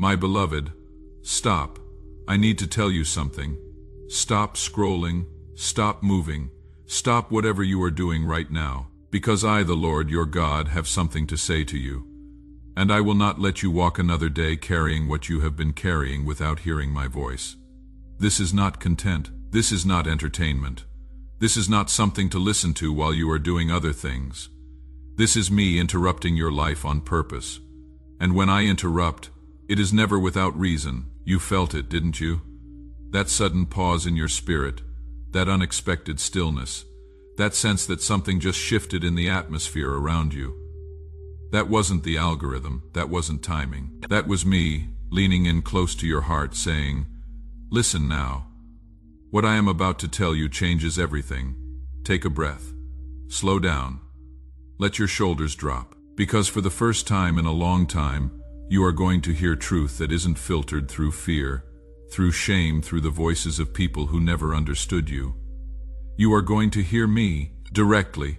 My beloved, stop. I need to tell you something. Stop scrolling, stop moving, stop whatever you are doing right now, because I, the Lord your God, have something to say to you. And I will not let you walk another day carrying what you have been carrying without hearing my voice. This is not content. This is not entertainment. This is not something to listen to while you are doing other things. This is me interrupting your life on purpose. And when I interrupt, it is never without reason. You felt it, didn't you? That sudden pause in your spirit, that unexpected stillness, that sense that something just shifted in the atmosphere around you. That wasn't the algorithm, that wasn't timing. That was me, leaning in close to your heart, saying, "Listen now. What I am about to tell you changes everything. Take a breath. Slow down. Let your shoulders drop. Because for the first time in a long time, you are going to hear truth that isn't filtered through fear, through shame, through the voices of people who never understood you. You are going to hear me directly,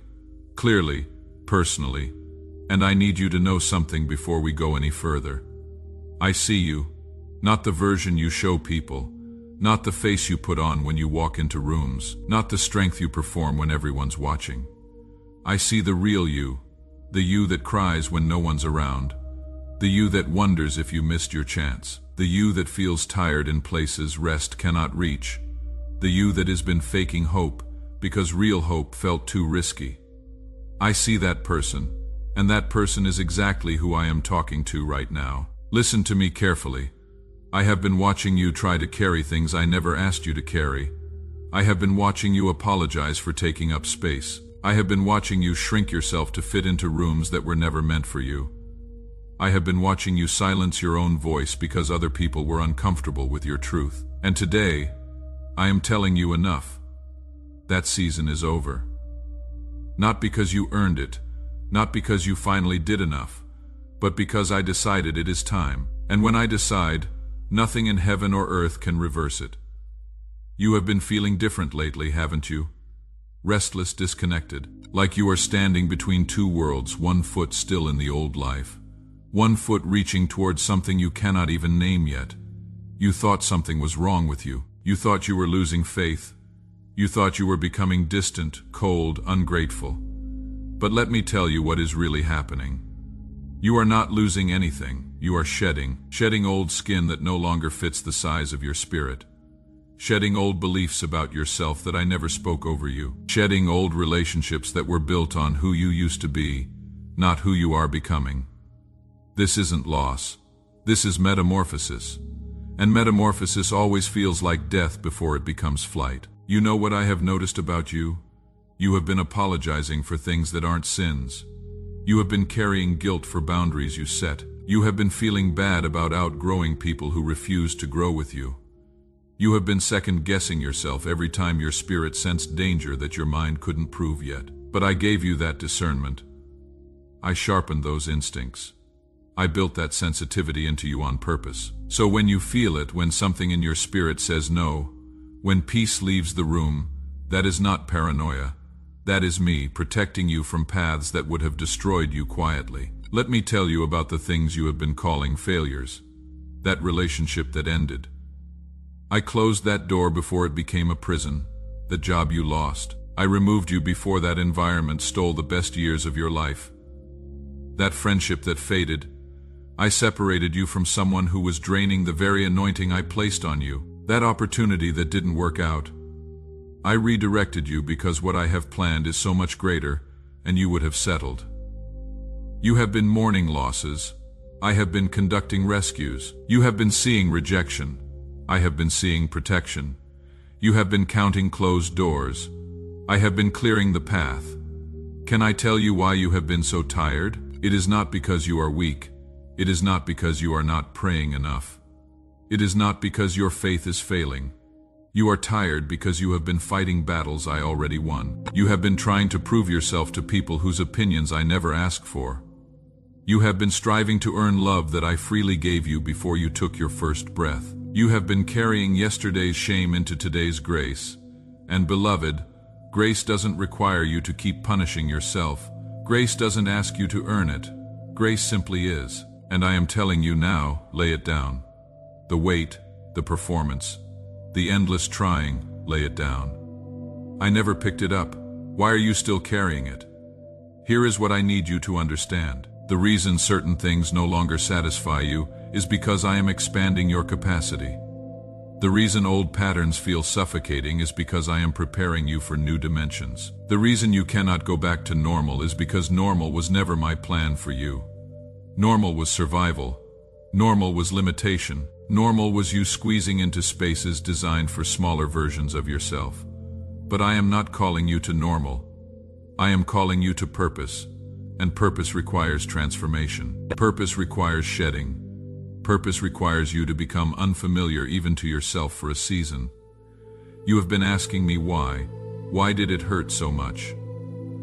clearly, personally, and I need you to know something before we go any further. I see you, not the version you show people, not the face you put on when you walk into rooms, not the strength you perform when everyone's watching. I see the real you, the you that cries when no one's around, the you that wonders if you missed your chance, the you that feels tired in places rest cannot reach, the you that has been faking hope because real hope felt too risky. I see that person, and that person is exactly who I am talking to right now. Listen to me carefully. I have been watching you try to carry things I never asked you to carry. I have been watching you apologize for taking up space. I have been watching you shrink yourself to fit into rooms that were never meant for you. I have been watching you silence your own voice because other people were uncomfortable with your truth. And today, I am telling you enough. That season is over. Not because you earned it, not because you finally did enough, but because I decided it is time. And when I decide, nothing in heaven or earth can reverse it. You have been feeling different lately, haven't you? Restless, disconnected, like you are standing between two worlds, one foot still in the old life, one foot reaching towards something you cannot even name yet. You thought something was wrong with you. You thought you were losing faith. You thought you were becoming distant, cold, ungrateful. But let me tell you what is really happening. You are not losing anything. You are shedding old skin that no longer fits the size of your spirit. Shedding old beliefs about yourself that I never spoke over you. Shedding old relationships that were built on who you used to be, not who you are becoming. This isn't loss. This is metamorphosis. And metamorphosis always feels like death before it becomes flight. You know what I have noticed about you? You have been apologizing for things that aren't sins. You have been carrying guilt for boundaries you set. You have been feeling bad about outgrowing people who refuse to grow with you. You have been second-guessing yourself every time your spirit sensed danger that your mind couldn't prove yet. But I gave you that discernment. I sharpened those instincts. I built that sensitivity into you on purpose. So when you feel it, when something in your spirit says no, when peace leaves the room, that is not paranoia. That is me protecting you from paths that would have destroyed you quietly. Let me tell you about the things you have been calling failures. That relationship that ended. I closed that door before it became a prison. The job you lost. I removed you before that environment stole the best years of your life. That friendship that faded. I separated you from someone who was draining the very anointing I placed on you. That opportunity that didn't work out. I redirected you because what I have planned is so much greater, and you would have settled. You have been mourning losses. I have been conducting rescues. You have been seeing rejection. I have been seeing protection. You have been counting closed doors. I have been clearing the path. Can I tell you why you have been so tired? It is not because you are weak. It is not because you are not praying enough. It is not because your faith is failing. You are tired because you have been fighting battles I already won. You have been trying to prove yourself to people whose opinions I never asked for. You have been striving to earn love that I freely gave you before you took your first breath. You have been carrying yesterday's shame into today's grace. And beloved, grace doesn't require you to keep punishing yourself. Grace doesn't ask you to earn it. Grace simply is. And I am telling you now, lay it down. The weight, the performance, the endless trying, lay it down. I never picked it up. Why are you still carrying it? Here is what I need you to understand. The reason certain things no longer satisfy you is because I am expanding your capacity. The reason old patterns feel suffocating is because I am preparing you for new dimensions. The reason you cannot go back to normal is because normal was never my plan for you. Normal was survival. Normal was limitation. Normal was you squeezing into spaces designed for smaller versions of yourself. But I am not calling you to normal. I am calling you to purpose. And purpose requires transformation. Purpose requires shedding. Purpose requires you to become unfamiliar even to yourself for a season. You have been asking me why. Why did it hurt so much?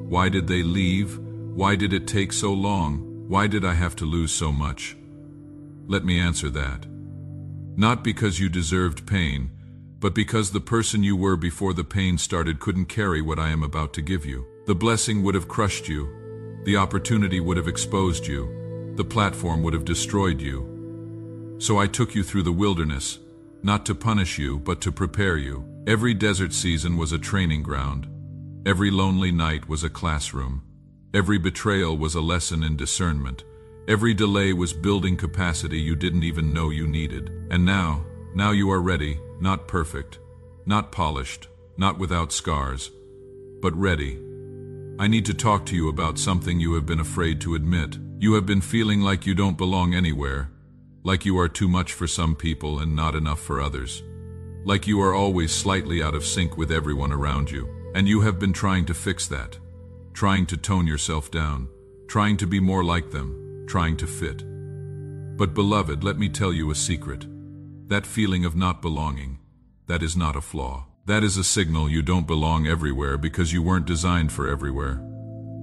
Why did they leave? Why did it take so long? Why did I have to lose so much? Let me answer that. Not because you deserved pain, but because the person you were before the pain started couldn't carry what I am about to give you. The blessing would have crushed you. The opportunity would have exposed you. The platform would have destroyed you. So I took you through the wilderness, not to punish you, but to prepare you. Every desert season was a training ground. Every lonely night was a classroom. Every betrayal was a lesson in discernment. Every delay was building capacity you didn't even know you needed. And now you are ready, not perfect, not polished, not without scars, but ready. I need to talk to you about something you have been afraid to admit. You have been feeling like you don't belong anywhere, like you are too much for some people and not enough for others, like you are always slightly out of sync with everyone around you. And you have been trying to fix that, trying to tone yourself down, trying to be more like them, trying to fit. But beloved, let me tell you a secret. That feeling of not belonging, that is not a flaw. That is a signal you don't belong everywhere because you weren't designed for everywhere.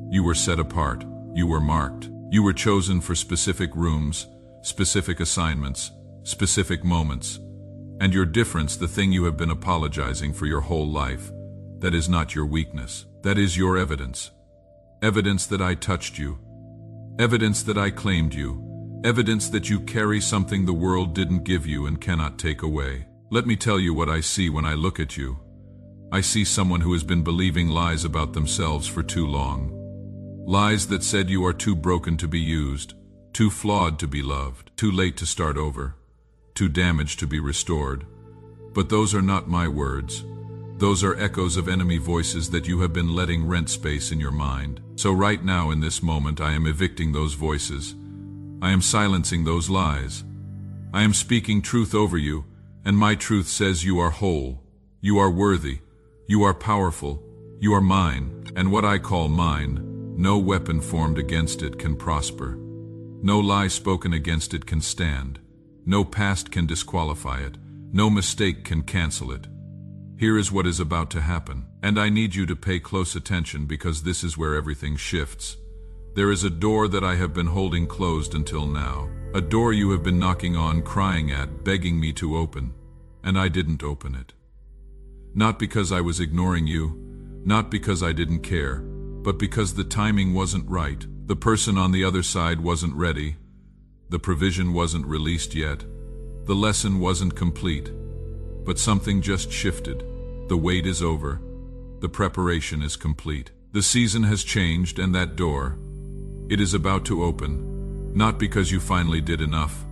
You were set apart. You were marked. You were chosen for specific rooms, specific assignments, specific moments. And your difference, the thing you have been apologizing for your whole life, that is not your weakness. That is your evidence. Evidence that I touched you. Evidence that I claimed you. Evidence that you carry something the world didn't give you and cannot take away. Let me tell you what I see when I look at you. I see someone who has been believing lies about themselves for too long. Lies that said you are too broken to be used, too flawed to be loved, too late to start over, too damaged to be restored. But those are not my words. Those are echoes of enemy voices that you have been letting rent space in your mind. So right now in this moment I am evicting those voices. I am silencing those lies. I am speaking truth over you, and my truth says you are whole, you are worthy, you are powerful, you are mine, and what I call mine, no weapon formed against it can prosper. No lie spoken against it can stand. No past can disqualify it. No mistake can cancel it. Here is what is about to happen, and I need you to pay close attention because this is where everything shifts. There is a door that I have been holding closed until now, a door you have been knocking on, crying at, begging me to open, and I didn't open it. Not because I was ignoring you, not because I didn't care, but because the timing wasn't right. The person on the other side wasn't ready. The provision wasn't released yet. The lesson wasn't complete. But something just shifted. The wait is over. The preparation is complete. The season has changed, and that door, it is about to open. Not because you finally did enough.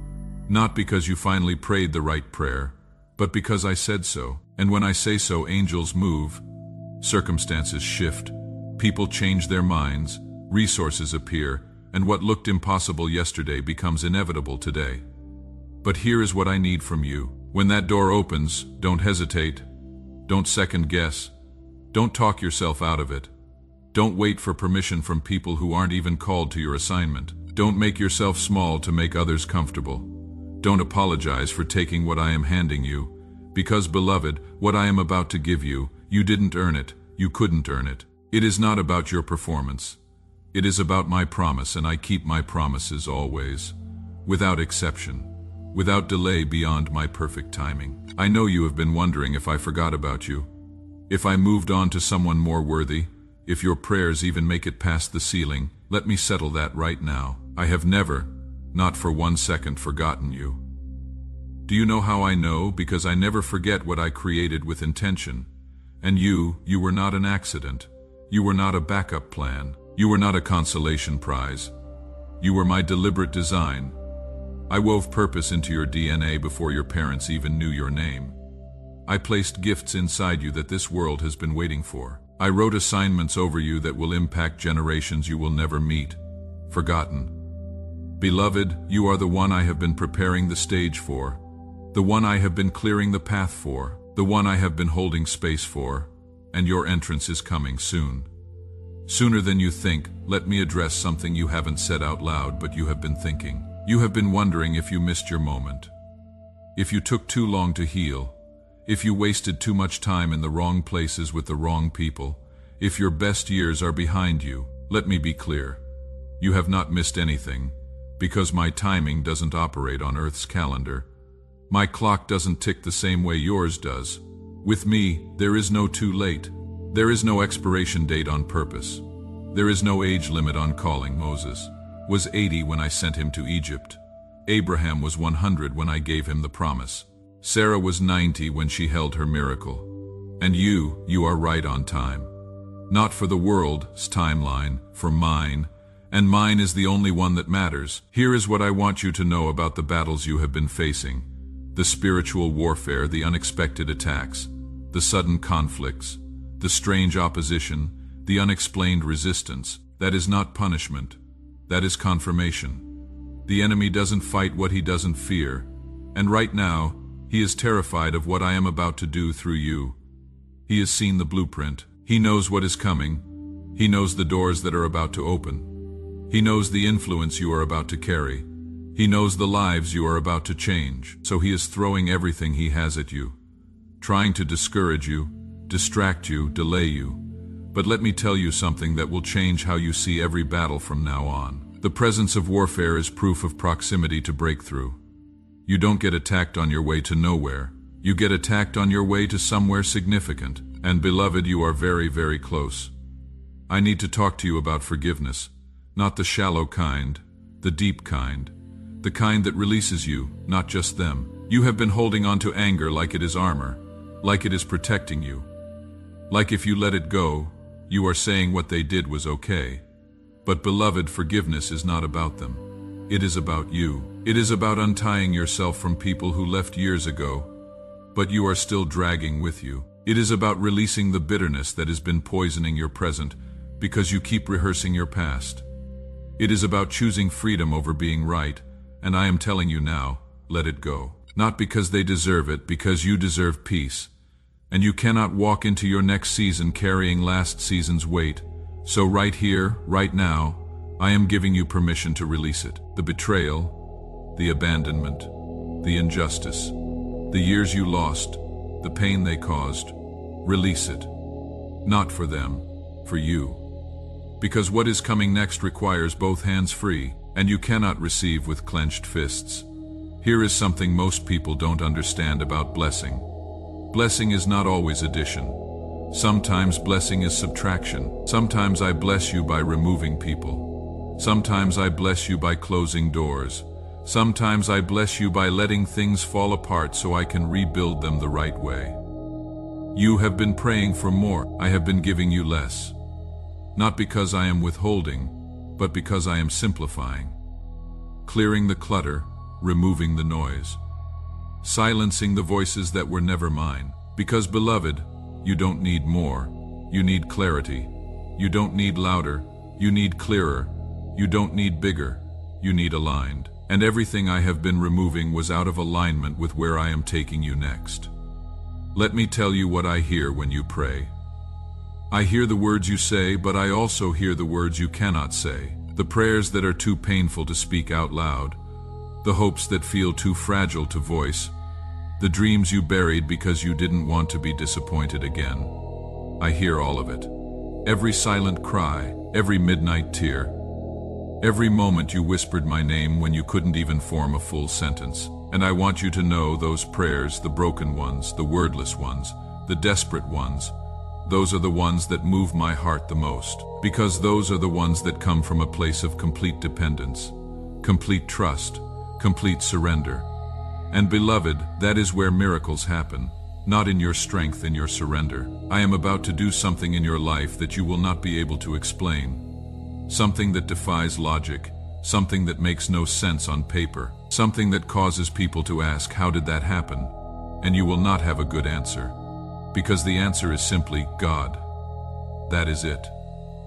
Not because you finally prayed the right prayer. But because I said so. And when I say so, angels move. Circumstances shift. People change their minds. Resources appear. And what looked impossible yesterday becomes inevitable today. But here is what I need from you. When that door opens, don't hesitate. Don't second guess. Don't talk yourself out of it. Don't wait for permission from people who aren't even called to your assignment. Don't make yourself small to make others comfortable. Don't apologize for taking what I am handing you. Because, beloved, what I am about to give you, you didn't earn it. You couldn't earn it. It is not about your performance. It is about my promise, and I keep my promises always. Without exception. Without delay beyond my perfect timing. I know you have been wondering if I forgot about you. If I moved on to someone more worthy. If your prayers even make it past the ceiling. Let me settle that right now. I have never not for 1 second forgotten you. Do you know how I know? Because I never forget what I created with intention. And you were not an accident. You were not a backup plan. You were not a consolation prize. You were my deliberate design. I wove purpose into your DNA before your parents even knew your name. I placed gifts inside you that this world has been waiting for. I wrote assignments over you that will impact generations you will never meet. Forgotten. Beloved, you are the one I have been preparing the stage for, the one I have been clearing the path for, the one I have been holding space for, and your entrance is coming soon. Sooner than you think. Let me address something you haven't said out loud, but you have been thinking. You have been wondering if you missed your moment, if you took too long to heal, if you wasted too much time in the wrong places with the wrong people, if your best years are behind you. Let me be clear. You have not missed anything, because my timing doesn't operate on Earth's calendar. My clock doesn't tick the same way yours does. With me, there is no too late. There is no expiration date on purpose. There is no age limit on calling. Moses was 80 when I sent him to Egypt. Abraham was 100 when I gave him the promise. Sarah was 90 when she held her miracle. And you are right on time. Not for the world's timeline, for mine, and mine is the only one that matters. Here is what I want you to know about the battles you have been facing, the spiritual warfare, the unexpected attacks, the sudden conflicts, the strange opposition, the unexplained resistance. That is not punishment. That is confirmation. The enemy doesn't fight what he doesn't fear, and right now, he is terrified of what I am about to do through you. He has seen the blueprint. He knows what is coming. He knows the doors that are about to open. He knows the influence you are about to carry. He knows the lives you are about to change. So he is throwing everything he has at you, trying to discourage you, distract you, delay you. But let me tell you something that will change how you see every battle from now on. The presence of warfare is proof of proximity to breakthrough. You don't get attacked on your way to nowhere. You get attacked on your way to somewhere significant. And beloved, you are very, very close. I need to talk to you about forgiveness. Not the shallow kind, the deep kind. The kind that releases you, not just them. You have been holding on to anger like it is armor, like it is protecting you. Like if you let it go, you are saying what they did was okay. But beloved, forgiveness is not about them. It is about you. It is about untying yourself from people who left years ago, but you are still dragging with you. It is about releasing the bitterness that has been poisoning your present because you keep rehearsing your past. It is about choosing freedom over being right, and I am telling you now, let it go. Not because they deserve it, because you deserve peace. And you cannot walk into your next season carrying last season's weight. So right here, right now, I am giving you permission to release it. The betrayal, the abandonment, the injustice, the years you lost, the pain they caused, release it. Not for them, for you. Because what is coming next requires both hands free, and you cannot receive with clenched fists. Here is something most people don't understand about blessing. Blessing is not always addition. Sometimes blessing is subtraction. Sometimes I bless you by removing people. Sometimes I bless you by closing doors. Sometimes I bless you by letting things fall apart so I can rebuild them the right way. You have been praying for more. I have been giving you less. Not because I am withholding, but because I am simplifying. Clearing the clutter, removing the noise. Silencing the voices that were never mine. Because, beloved, you don't need more. You need clarity. You don't need louder. You need clearer. You don't need bigger. You need aligned. And everything I have been removing was out of alignment with where I am taking you next. Let me tell you what I hear when you pray. I hear the words you say, but I also hear the words you cannot say. The prayers that are too painful to speak out loud. The hopes that feel too fragile to voice. The dreams you buried because you didn't want to be disappointed again. I hear all of it. Every silent cry, every midnight tear. Every moment you whispered my name when you couldn't even form a full sentence. And I want you to know those prayers, the broken ones, the wordless ones, the desperate ones, those are the ones that move my heart the most, because those are the ones that come from a place of complete dependence, complete trust, complete surrender. And beloved, that is where miracles happen, not in your strength and your surrender. I am about to do something in your life that you will not be able to explain. Something that defies logic, something that makes no sense on paper, something that causes people to ask, how did that happen? And you will not have a good answer. Because the answer is simply God. That is it.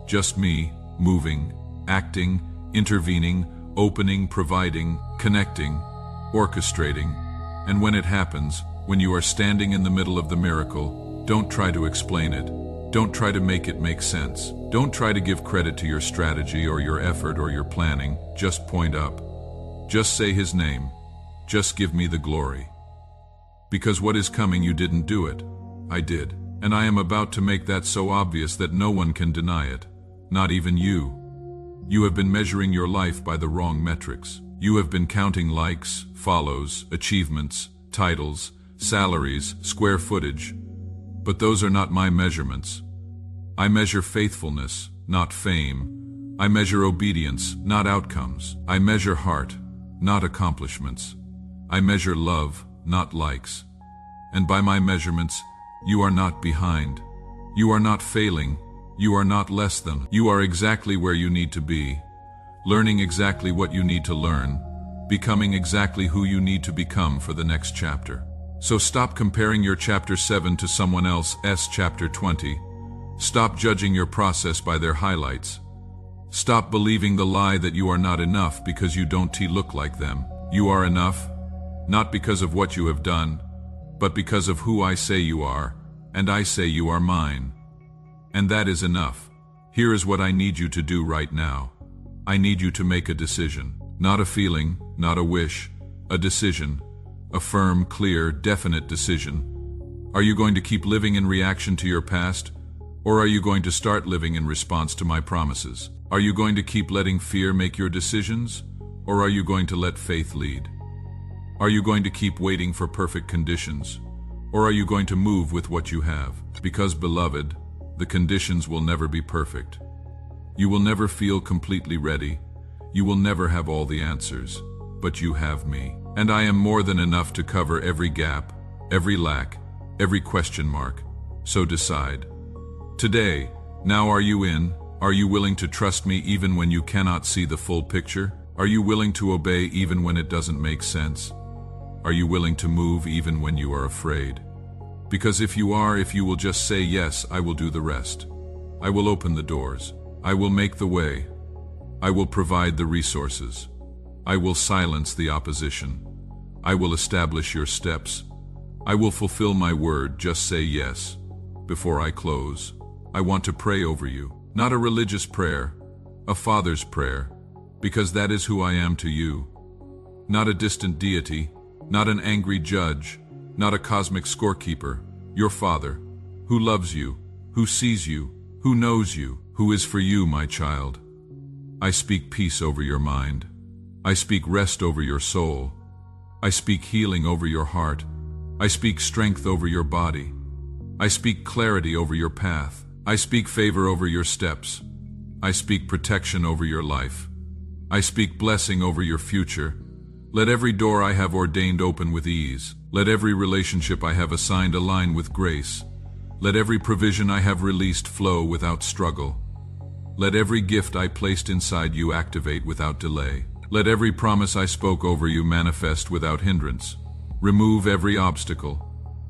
Just me, moving, acting, intervening, opening, providing, connecting, orchestrating. And when it happens, when you are standing in the middle of the miracle, don't try to explain it. Don't try to make it make sense. Don't try to give credit to your strategy or your effort or your planning. Just point up. Just say His name. Just give me the glory. Because what is coming, you didn't do it. I did. And I am about to make that so obvious that no one can deny it. Not even you. You have been measuring your life by the wrong metrics. You have been counting likes, follows, achievements, titles, salaries, square footage. But those are not my measurements. I measure faithfulness, not fame. I measure obedience, not outcomes. I measure heart, not accomplishments. I measure love, not likes. And by my measurements, you are not behind. You are not failing. You are not less than. You are exactly where you need to be, learning exactly what you need to learn, becoming exactly who you need to become for the next chapter. So stop comparing your chapter 7 to someone else's chapter 20. Stop judging your process by their highlights. Stop believing the lie that you are not enough because you don't look like them. You are enough, not because of what you have done, but because of who I say you are, and I say you are mine. And that is enough. Here is what I need you to do right now. I need you to make a decision. Not a feeling, not a wish, a decision. A firm, clear, definite decision. Are you going to keep living in reaction to your past? Or are you going to start living in response to my promises? Are you going to keep letting fear make your decisions? Or are you going to let faith lead? Are you going to keep waiting for perfect conditions? Or are you going to move with what you have? Because, beloved, the conditions will never be perfect. You will never feel completely ready. You will never have all the answers. But you have me. And I am more than enough to cover every gap, every lack, every question mark. So decide. Today, now are you in? Are you willing to trust me even when you cannot see the full picture? Are you willing to obey even when it doesn't make sense? Are you willing to move even when you are afraid? Because if you will just say yes, I will do the rest. I will open the doors. I will make the way. I will provide the resources. I will silence the opposition. I will establish your steps. I will fulfill my word. Just say yes. Before I close, I want to pray over you. Not a religious prayer, a father's prayer, because that is who I am to you. Not a distant deity, not an angry judge, not a cosmic scorekeeper. Your Father, who loves you, who sees you, who knows you, who is for you, my child. I speak peace over your mind. I speak rest over your soul. I speak healing over your heart. I speak strength over your body. I speak clarity over your path. I speak favor over your steps. I speak protection over your life. I speak blessing over your future. Let every door I have ordained open with ease. Let every relationship I have assigned align with grace. Let every provision I have released flow without struggle. Let every gift I placed inside you activate without delay. Let every promise I spoke over you manifest without hindrance. Remove every obstacle.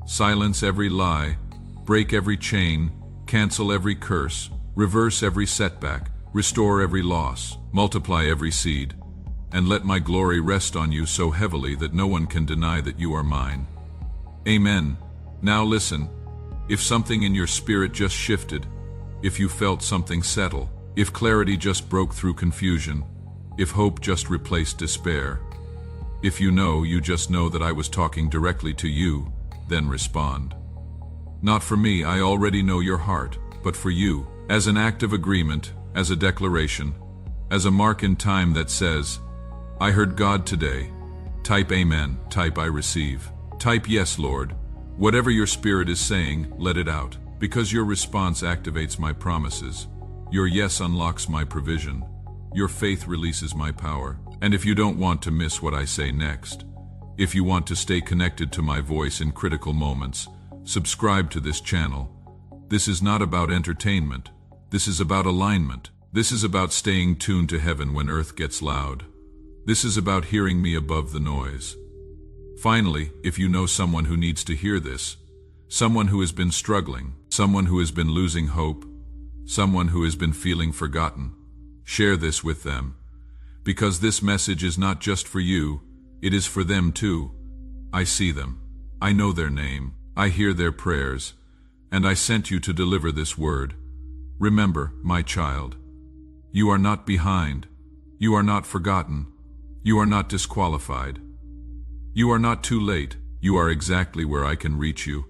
Silence every lie. Break every chain. Cancel every curse. Reverse every setback. Restore every loss. Multiply every seed. And let my glory rest on you so heavily that no one can deny that you are mine. Amen. Now listen. If something in your spirit just shifted, if you felt something settle, if clarity just broke through confusion, if hope just replaced despair, if you just know that I was talking directly to you, then respond. Not for me, I already know your heart, but for you, as an act of agreement, as a declaration, as a mark in time that says, I heard God today. Type Amen, type I receive. Type Yes, Lord. Whatever your spirit is saying, let it out. Because your response activates my promises. Your yes unlocks my provision. Your faith releases my power. And if you don't want to miss what I say next, if you want to stay connected to my voice in critical moments, subscribe to this channel. This is not about entertainment. This is about alignment. This is about staying tuned to heaven when earth gets loud. This is about hearing me above the noise. Finally, if you know someone who needs to hear this, someone who has been struggling, someone who has been losing hope, someone who has been feeling forgotten, share this with them. Because this message is not just for you, it is for them too. I see them. I know their name. I hear their prayers. And I sent you to deliver this word. Remember, my child, you are not behind. You are not forgotten. You are not disqualified. You are not too late. You are exactly where I can reach you.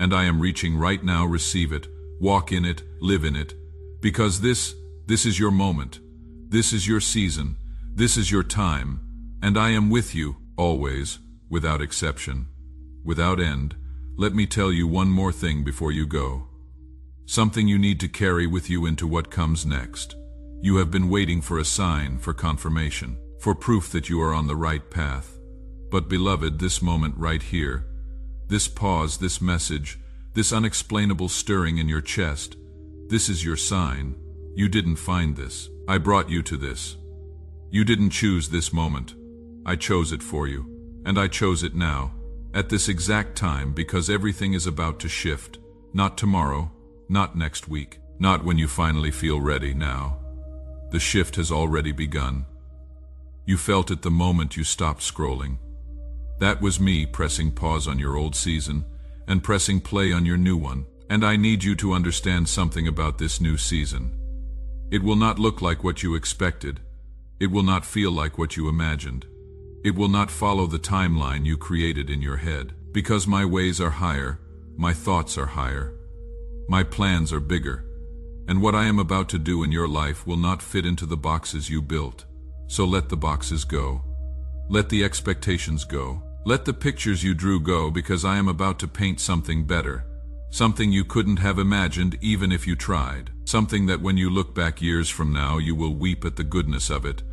And I am reaching right now. Receive it, walk in it, live in it. Because this is your moment. This is your season. This is your time. And I am with you, always, without exception, without end. Let me tell you one more thing before you go. Something you need to carry with you into what comes next. You have been waiting for a sign, for confirmation, for proof that you are on the right path. But beloved, this moment right here, this pause, this message, this unexplainable stirring in your chest, this is your sign. You didn't find this. I brought you to this. You didn't choose this moment. I chose it for you. And I chose it now, at this exact time, because everything is about to shift. Not tomorrow, not next week, not when you finally feel ready. Now. The shift has already begun. You felt it the moment you stopped scrolling. That was me pressing pause on your old season and pressing play on your new one. And I need you to understand something about this new season. It will not look like what you expected. It will not feel like what you imagined. It will not follow the timeline you created in your head. Because my ways are higher, my thoughts are higher, my plans are bigger. And what I am about to do in your life will not fit into the boxes you built. So let the boxes go. Let the expectations go. Let the pictures you drew go, because I am about to paint something better. Something you couldn't have imagined even if you tried. Something that when you look back years from now, you will weep at the goodness of it,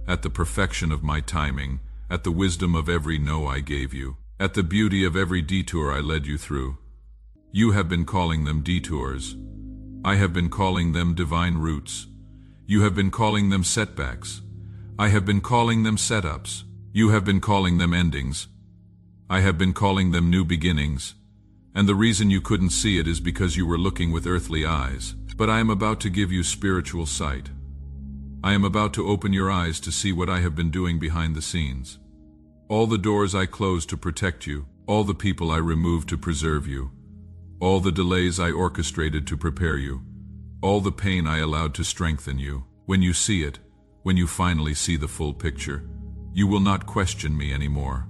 at the perfection of my timing, at the wisdom of every no I gave you, at the beauty of every detour I led you through. You have been calling them detours. I have been calling them divine routes. You have been calling them setbacks. I have been calling them setups. You have been calling them endings. I have been calling them new beginnings. And the reason you couldn't see it is because you were looking with earthly eyes. But I am about to give you spiritual sight. I am about to open your eyes to see what I have been doing behind the scenes. All the doors I closed to protect you, all the people I removed to preserve you, all the delays I orchestrated to prepare you, all the pain I allowed to strengthen you. When you see it, when you finally see the full picture, you will not question me anymore.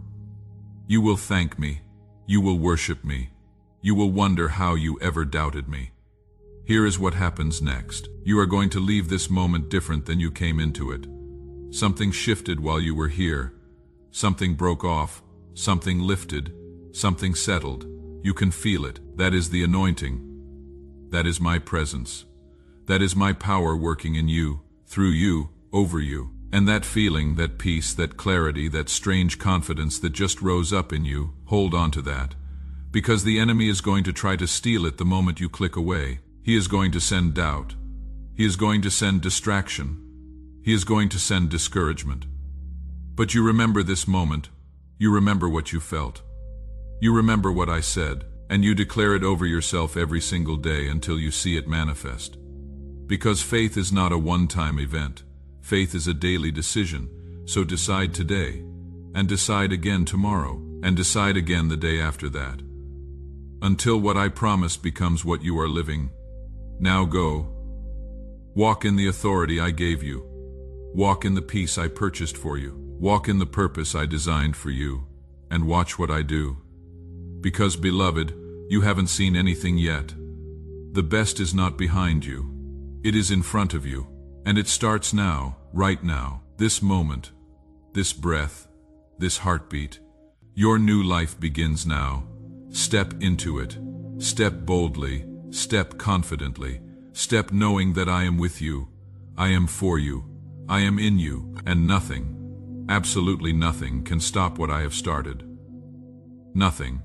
You will thank me. You will worship me. You will wonder how you ever doubted me. Here is what happens next. You are going to leave this moment different than you came into it. Something shifted while you were here. Something broke off. Something lifted. Something settled. You can feel it. That is the anointing. That is my presence. That is my power working in you, through you, over you. And that feeling, that peace, that clarity, that strange confidence that just rose up in you, hold on to that. Because the enemy is going to try to steal it the moment you click away. He is going to send doubt. He is going to send distraction. He is going to send discouragement. But you remember this moment. You remember what you felt. You remember what I said, and you declare it over yourself every single day until you see it manifest. Because faith is not a one-time event. Faith is a daily decision. So decide today, and decide again tomorrow, and decide again the day after that. Until what I promised becomes what you are living. Now go. Walk in the authority I gave you. Walk in the peace I purchased for you. Walk in the purpose I designed for you. And watch what I do. Because, beloved, you haven't seen anything yet. The best is not behind you. It is in front of you. And it starts now, right now, this moment, this breath, this heartbeat. Your new life begins now. Step into it. Step boldly. Step confidently. Step knowing that I am with you. I am for you. I am in you, and Absolutely nothing can stop what I have started. Nothing,